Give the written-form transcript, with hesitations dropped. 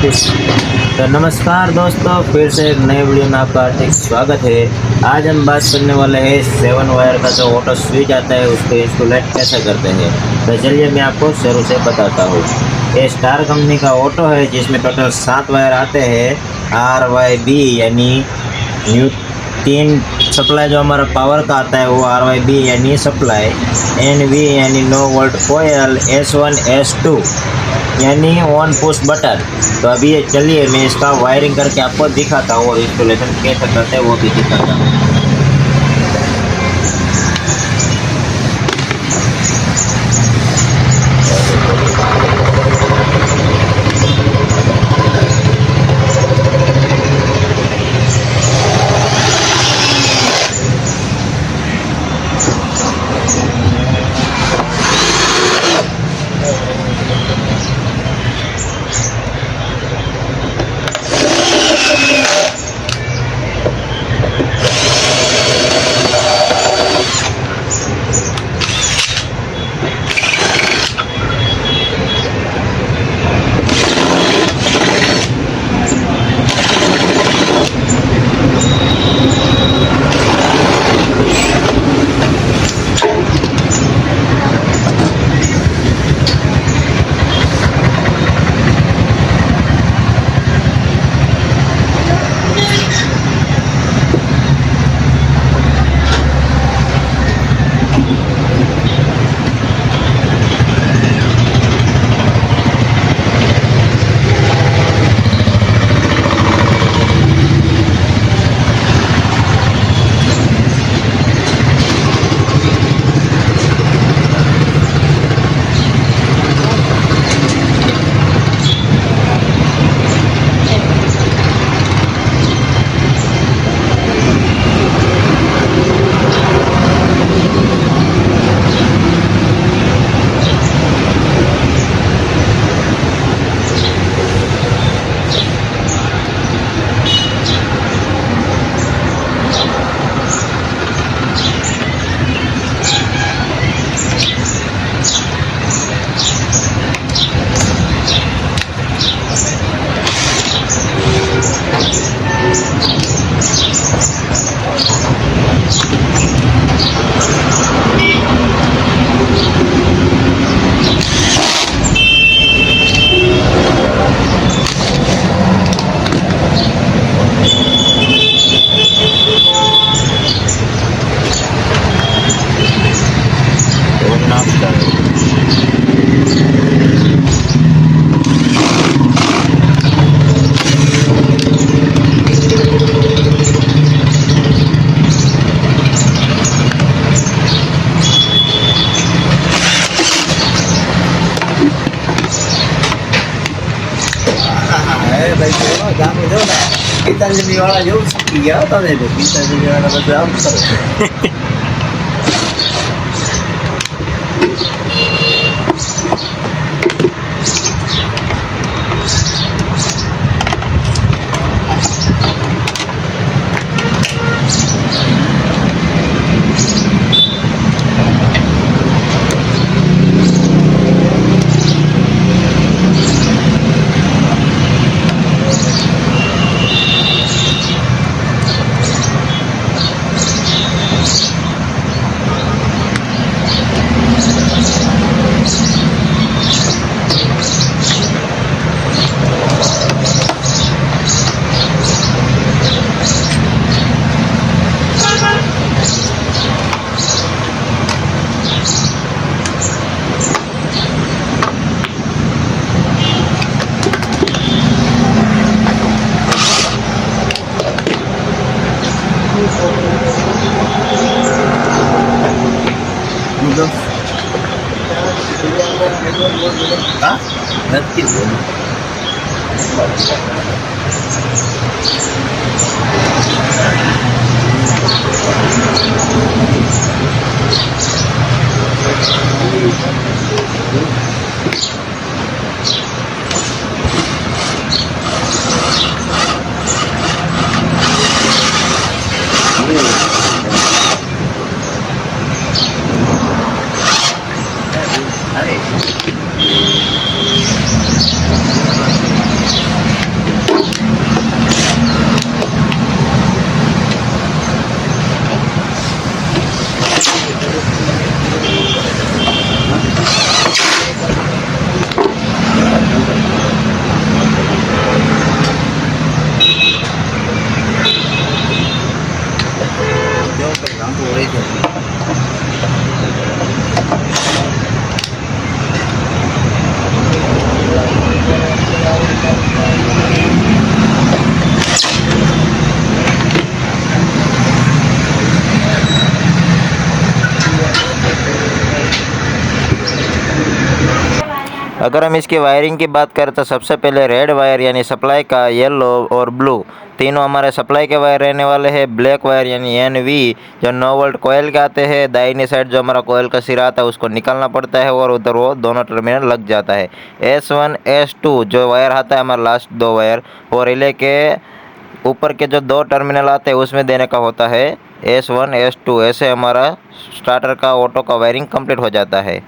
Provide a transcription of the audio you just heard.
तो नमस्कार दोस्तों, फिर से एक नए वीडियो में आपका हार्दिक स्वागत है। आज हम बात करने वाले हैं 7 वायर का जो ऑटो स्विच आता है उसको इंस्टॉलेट कैसे करते हैं। तो चलिए मैं आपको शुरू से बताता हूँ। ये स्टार कंपनी का ऑटो है जिसमें टोटल 7 वायर आते हैं। RYB यानी न्यू 3 सप्लाई जो हमारा पावर का आता है वो RYB यानी सप्लाई, NV यानी नो वोल्ट कोयल, S1 S2 यानी ऑन पुश बटन। तो अभी ये चलिए मैं इसका वायरिंग करके आपको दिखाता हूँ और इंस्टॉलेशन कैसे करते हैं वो भी दिखाता हूँ। Gitaanjali वाला जो किया था मैंने गीतांजलि वाला बदलाव करो। हाँ नक्की बोल अरे अगर हम इसकी वायरिंग की बात करें तो सबसे पहले रेड वायर यानी सप्लाई का, येलो और ब्लू तीनों हमारे सप्लाई के वायर रहने वाले हैं। ब्लैक वायर यानी NV जो 9 वोल्ट कोयल के आते हैं, दाहिनी साइड जो हमारा कोयल का सिरा आता है उसको निकालना पड़ता है और उधर वो दोनों टर्मिनल लग जाता है। S1 S2 जो वायर आता है हमारा लास्ट 2 वायर, और रिले के ऊपर के जो 2 टर्मिनल आते हैं उसमें देने का होता है S1 S2। ऐसे हमारा स्टार्टर का ऑटो का वायरिंग कंप्लीट हो जाता है।